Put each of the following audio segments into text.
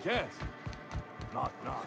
can't. Knock, knock.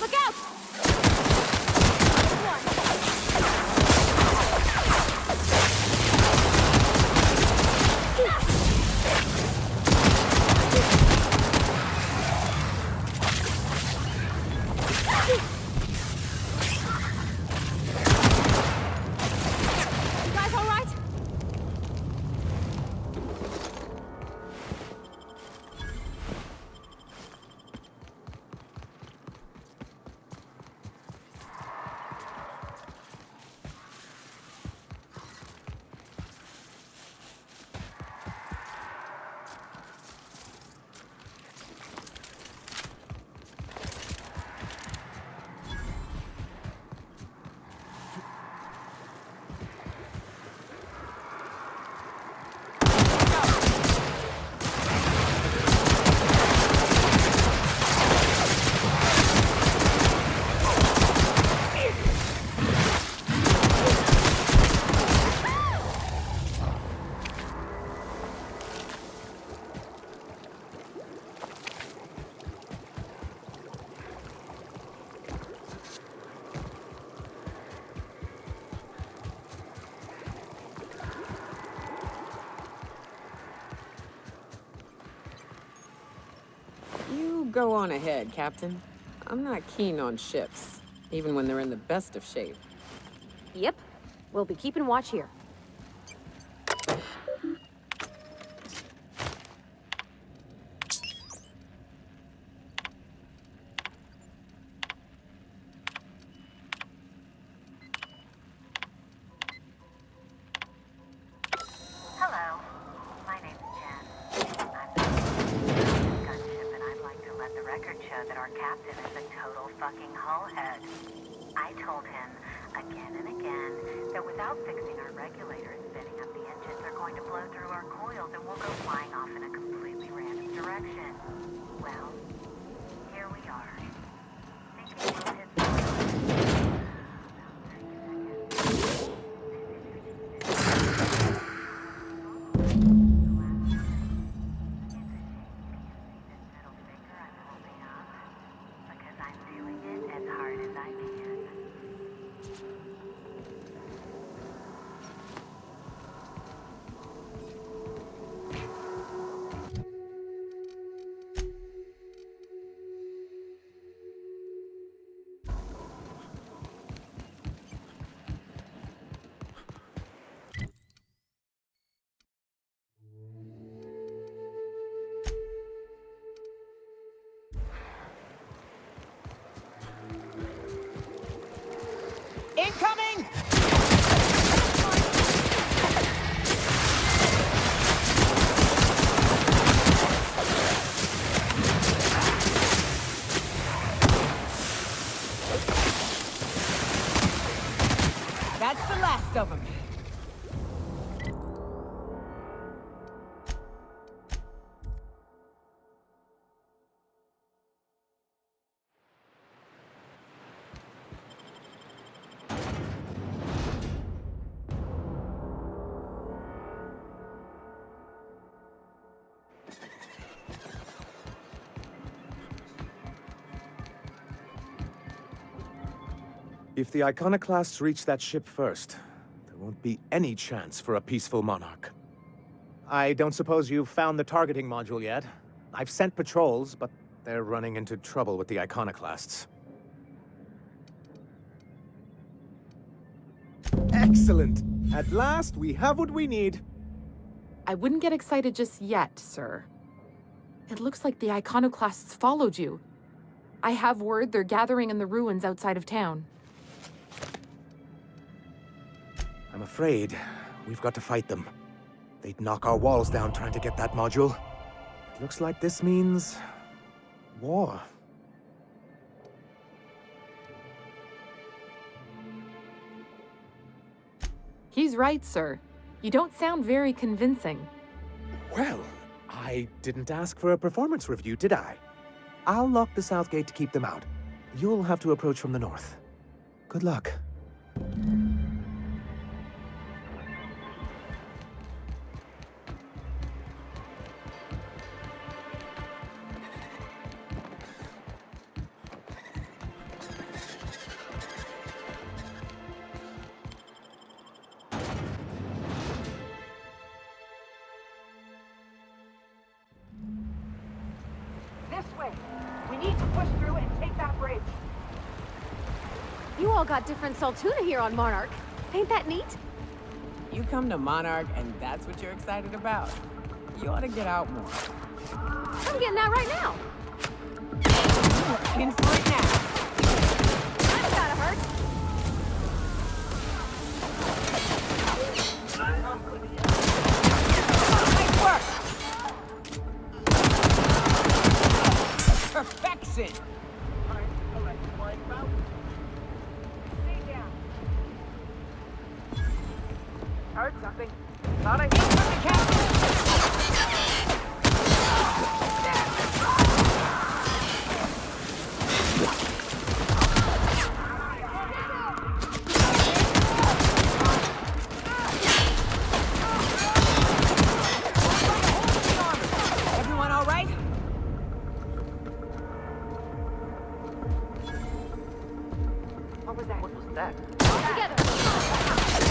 Look out! You guys all right? You go on ahead, Captain. I'm not keen on ships, even when they're in the best of shape. Yep. We'll be keeping watch here. Hello, my name's Jen. I'm the gunship, and I'd like to let the record show that our captain is a total fucking hullhead. I told him again and again that without fixing our regulators, spinning up the engines are going to blow through our coils and we'll go flying off in a completely random direction. Well, here we are. Thinking we'll hit because I'm doing it as hard as I can. Incoming! If the Iconoclasts reach that ship first, there won't be any chance for a peaceful monarch. I don't suppose you've found the targeting module yet? I've sent patrols, but They're running into trouble with the Iconoclasts. excellent! At last, we have what we need. I wouldn't get excited just yet, sir. It looks like the Iconoclasts followed you. I have word they're gathering in the ruins outside of town. I'm afraid we've got to fight them. They'd knock our walls down trying to get that module. It looks like this means war. He's right, sir. You don't sound very convincing. Well, I didn't ask for a performance review, did I? I'll lock the south gate to keep them out. You'll have to approach from the north. Good luck. This way. We need to push through and take that bridge. You all got different Saltuna here on Monarch. Ain't that neat? You come to Monarch and that's what you're excited about? You ought to get out more. I'm getting out right now. In for it now. That's gotta hurt. Nice work! Perfection! Stay down. Heard something. Thought I hit from the captain. Everyone all right? What was that? What was that? All together.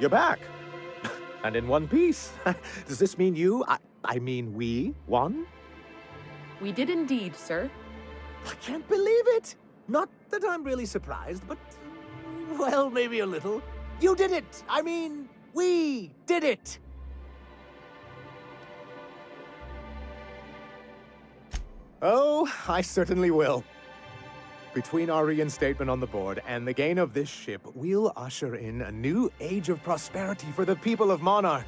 You're back. And in one piece. Does this mean I mean we, won? We did indeed, sir. I can't believe it! Not that I'm really surprised, but... well, maybe a little. You did it! I mean, we did it! Oh, I certainly will. Between our reinstatement on the board and the gain of this ship, we'll usher in a new age of prosperity for the people of Monarch.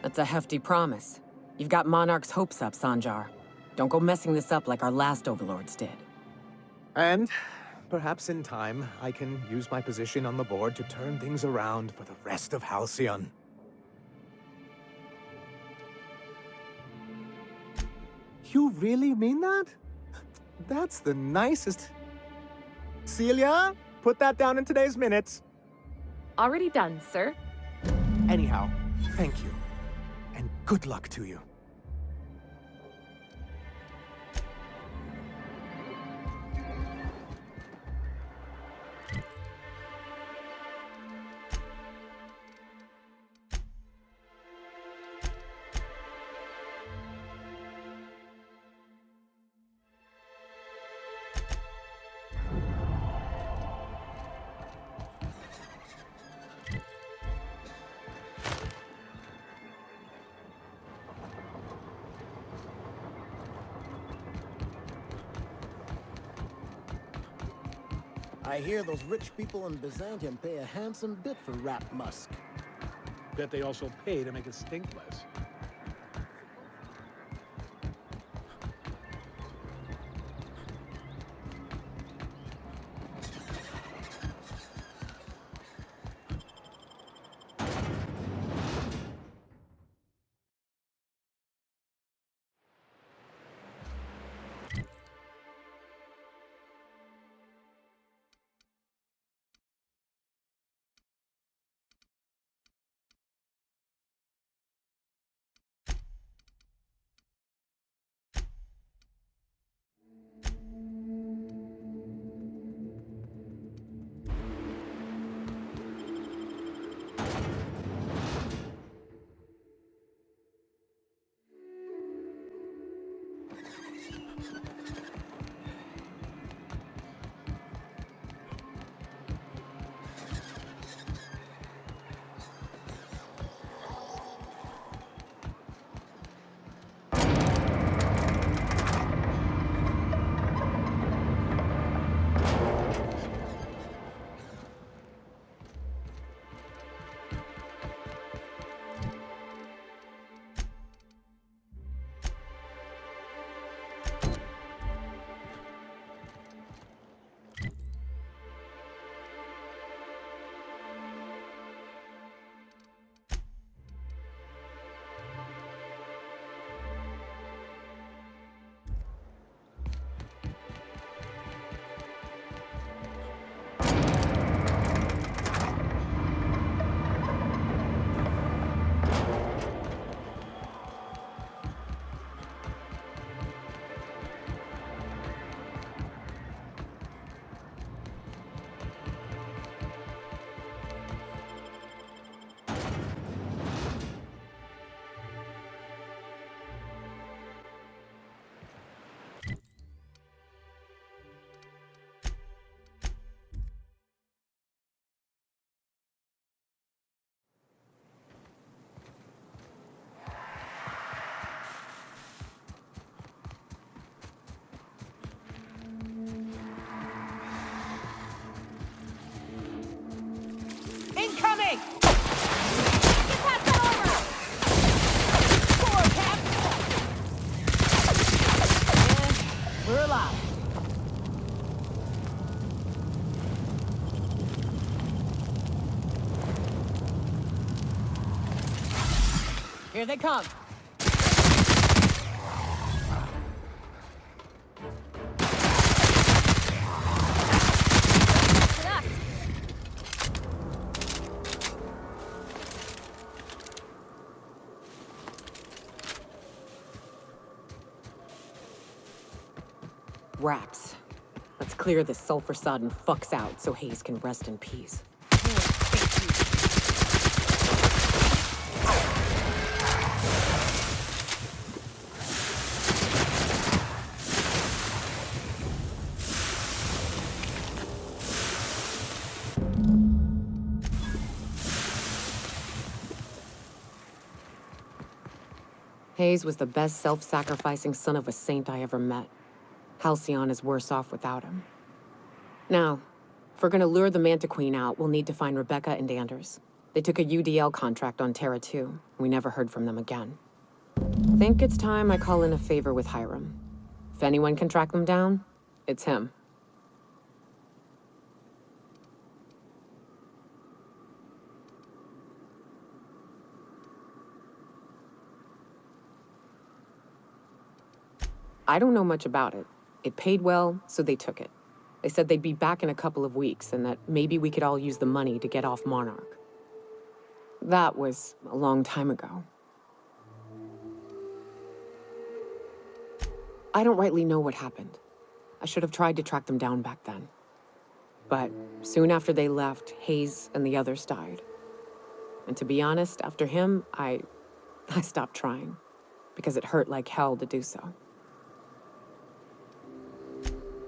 That's a hefty promise. You've got Monarch's hopes up, Sanjar. Don't go messing this up like our last overlords did. And perhaps in time, I can use my position on the board to turn things around for the rest of Halcyon. You really mean that? That's the nicest... Celia, put that down in today's minutes. Already done, sir. Anyhow, thank you. And good luck to you. I hear those rich people in Byzantium pay a handsome bit for Rap Musk. Bet they also pay to make it stink less. Incoming! Get past that armor! Forward, Cap! And we're alive. Here they come. Raps. Let's clear this sulfur-sodden fucks out so Hayes can rest in peace. Hayes was the best self-sacrificing son of a saint I ever met. Halcyon is worse off without him. Now, if we're gonna lure the Manta Queen out, we'll need to find Rebecca and Anders. They took a UDL contract on Terra 2. We never heard from them again. Think it's time I call in a favor with Hiram. If anyone can track them down, it's him. I don't know much about it. It paid well, so they took it. They said they'd be back in a couple of weeks, and that maybe we could all use the money to get off Monarch. That was a long time ago. I don't rightly know what happened. I should have tried to track them down back then. But soon after they left, Hayes and the others died. And to be honest, after him, I stopped trying, because it hurt like hell to do so.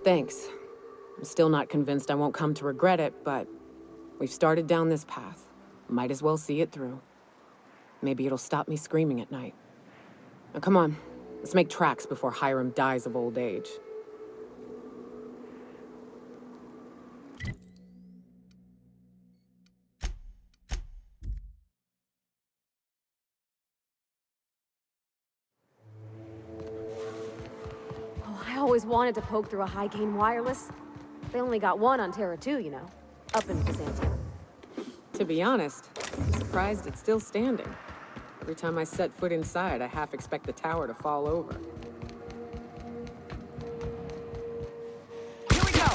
Thanks. I'm still not convinced I won't come to regret it, but we've started down this path. Might as well see it through. Maybe it'll stop me screaming at night. Now come on, let's make tracks before Hiram dies of old age. Oh, I always wanted to poke through a high-gain wireless. They only got one on Terra 2, you know. Up in Byzantium. To be honest, I'm surprised it's still standing. Every time I set foot inside, I half expect the tower to fall over. Here we go!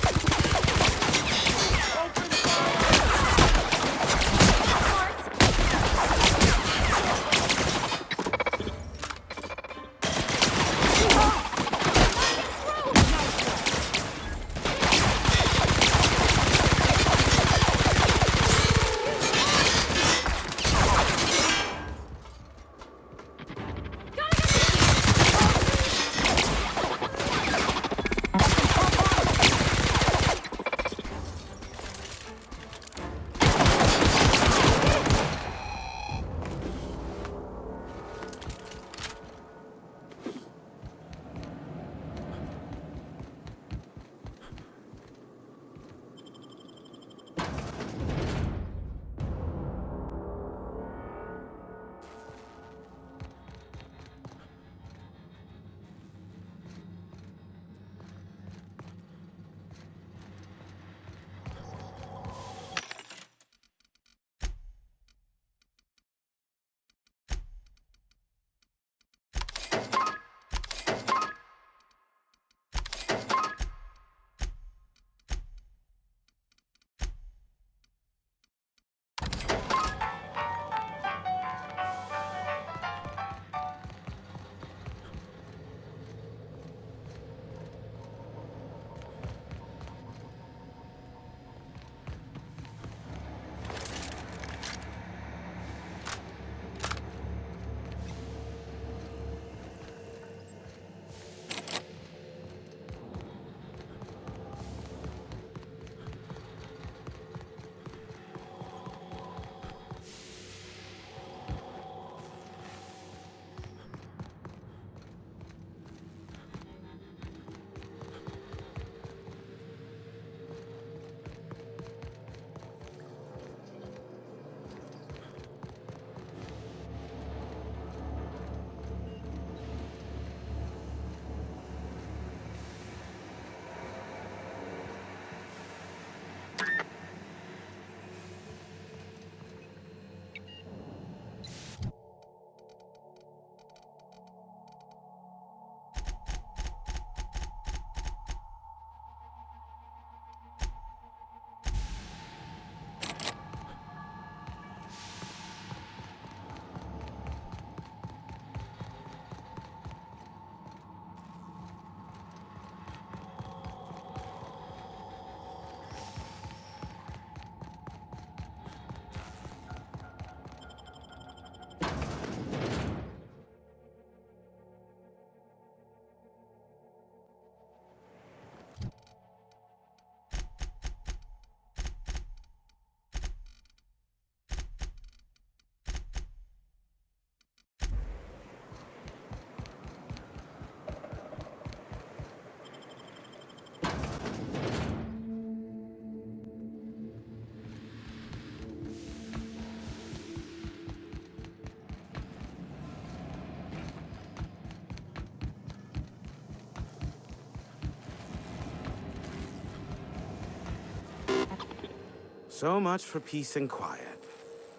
So much for peace and quiet.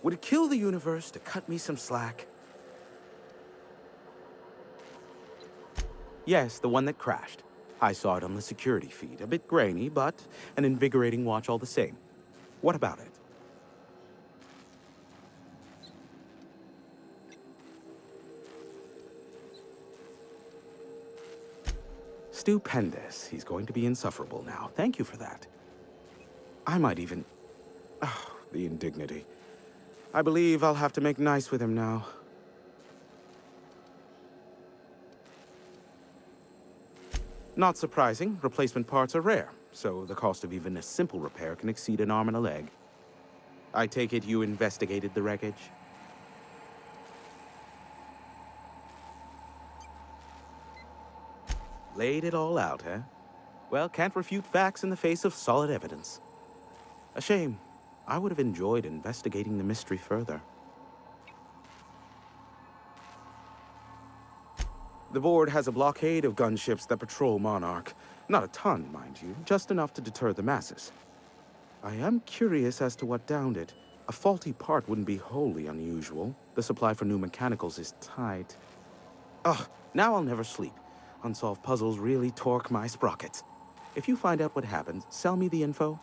Would it kill the universe to cut me some slack? Yes, the one that crashed. I saw it on the security feed. A bit grainy, but an invigorating watch all the same. What about it? Stupendous. He's going to be insufferable now. Thank you for that. I might even... Oh, the indignity. I believe I'll have to make nice with him now. Not surprising, replacement parts are rare, so the cost of even a simple repair can exceed an arm and a leg. I take it you investigated the wreckage? Laid it all out, huh? Well, can't refute facts in the face of solid evidence. A shame. I would have enjoyed investigating the mystery further. The board has a blockade of gunships that patrol Monarch. Not a ton, mind you, just enough to deter the masses. I am curious as to what downed it. A faulty part wouldn't be wholly unusual. The supply for new mechanicals is tight. Ugh, now I'll never sleep. Unsolved puzzles really torque my sprockets. If you find out what happened, sell me the info.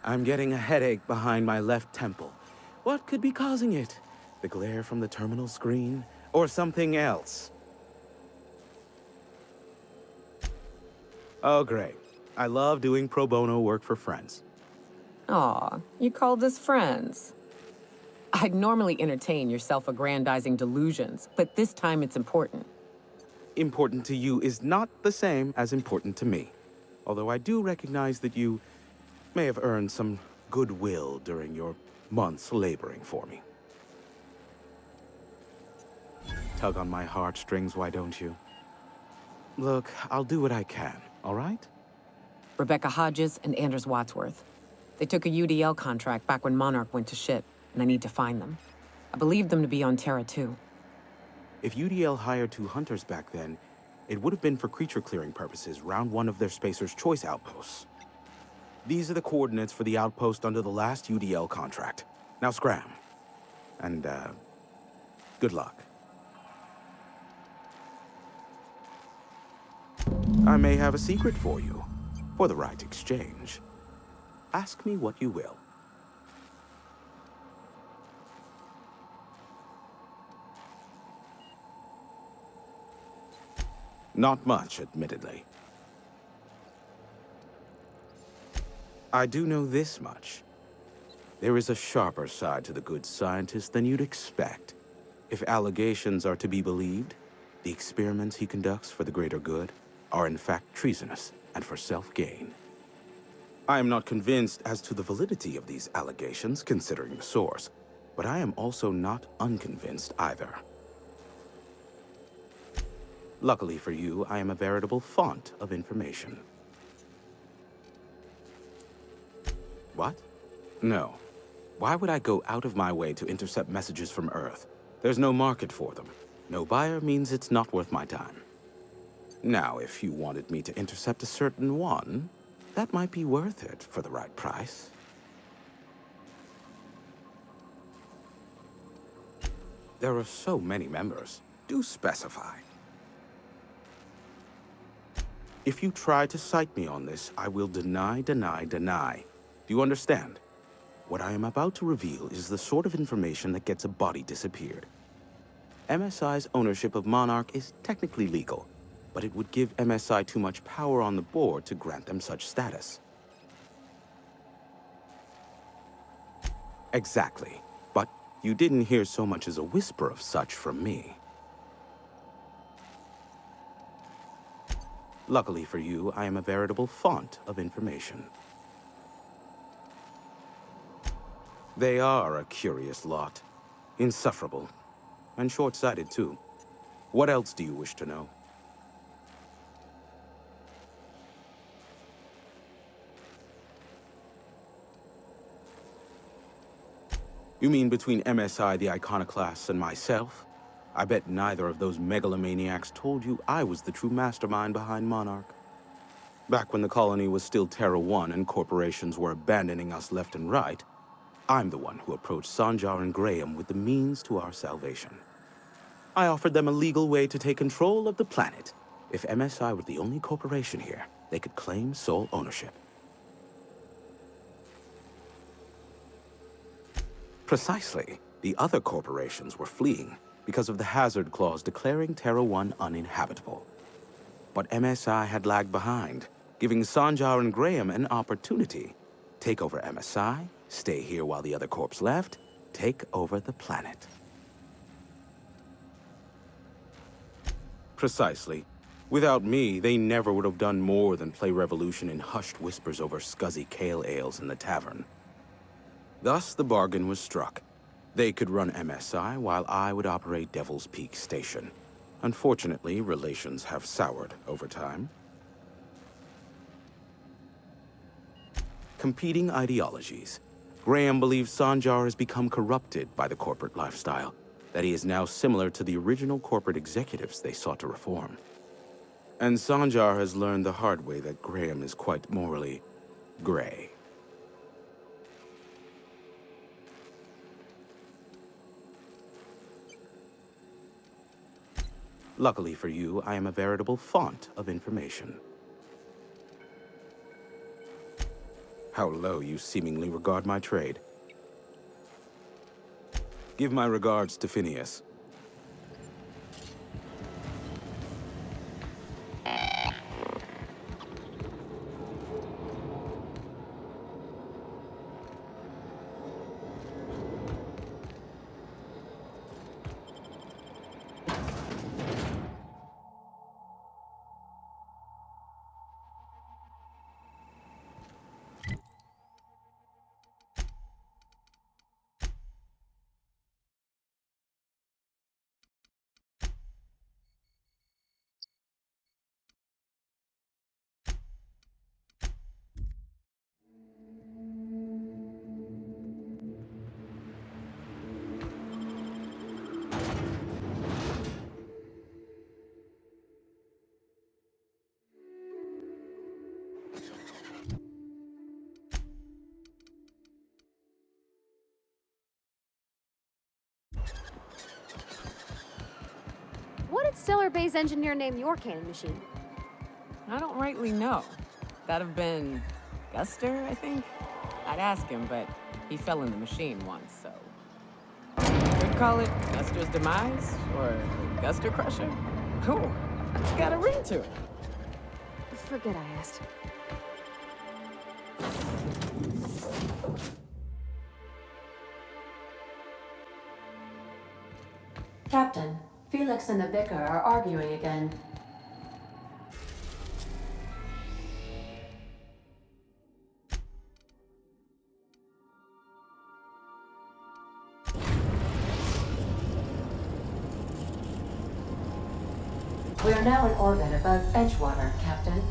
I'm getting a headache behind my left temple. What could be causing it? The glare from the terminal screen? Or something else? Oh, great. I love doing pro bono work for friends. Aw, you called us friends. I'd normally entertain your self-aggrandizing delusions, but this time it's important. Important to you is not the same as important to me. Although I do recognize that you may have earned some goodwill during your months laboring for me. Tug on my heartstrings, why don't you? Look, I'll do what I can, all right? Rebecca Hodges and Anders Wadsworth. They took a UDL contract back when Monarch went to shit, and I need to find them. I believe them to be on Terra 2. If UDL hired 2 hunters back then, it would have been for creature clearing purposes, round 1 of their Spacer's Choice outposts. These are the coordinates for the outpost under the last UDL contract. Now scram. And, good luck. I may have a secret for you, for the right exchange. Ask me what you will. Not much, admittedly. I do know this much. There is a sharper side to the good scientist than you'd expect. If allegations are to be believed, the experiments he conducts for the greater good are in fact treasonous and for self-gain. I am not convinced as to the validity of these allegations, considering the source, but I am also not unconvinced either. Luckily for you, I am a veritable font of information. What? No. Why would I go out of my way to intercept messages from Earth? There's no market for them. No buyer means it's not worth my time. Now, if you wanted me to intercept a certain one, that might be worth it for the right price. There are so many members. Do specify. If you try to cite me on this, I will deny, deny, deny. Do you understand? What I am about to reveal is the sort of information that gets a body disappeared. MSI's ownership of Monarch is technically legal, but it would give MSI too much power on the board to grant them such status. Exactly. But you didn't hear so much as a whisper of such from me. Luckily for you, I am a veritable font of information. They are a curious lot. Insufferable. And short-sighted, too. What else do you wish to know? You mean between MSI, the Iconoclasts, and myself? I bet neither of those megalomaniacs told you I was the true mastermind behind Monarch. Back when the colony was still Terra 1 and corporations were abandoning us left and right, I'm the one who approached Sanjar and Graham with the means to our salvation. I offered them a legal way to take control of the planet. If MSI were the only corporation here, they could claim sole ownership. Precisely. The other corporations were fleeing because of the hazard clause declaring Terra 1 uninhabitable. But MSI had lagged behind, giving Sanjar and Graham an opportunity. Take over MSI, stay here while the other corps left, take over the planet. Precisely. Without me, they never would have done more than play Revolution in hushed whispers over scuzzy kale ales in the tavern. Thus, the bargain was struck. They could run MSI while I would operate Devil's Peak Station. Unfortunately, relations have soured over time. Competing ideologies. Graham believes Sanjar has become corrupted by the corporate lifestyle, that he is now similar to the original corporate executives they sought to reform. And Sanjar has learned the hard way that Graham is quite morally gray. Luckily for you, I am a veritable font of information. How low you seemingly regard my trade. Give my regards to Phineas. What did Stellar Bay's engineer name your cannon machine? I don't rightly know. That'd have been Guster, I think? I'd ask him, but he fell in the machine once, so... Could call it Guster's Demise, or Guster Crusher. Ooh, it's got a ring to it. Forget I asked. Captain, Felix and the Vicar are arguing again. We are now in orbit above Edgewater, Captain.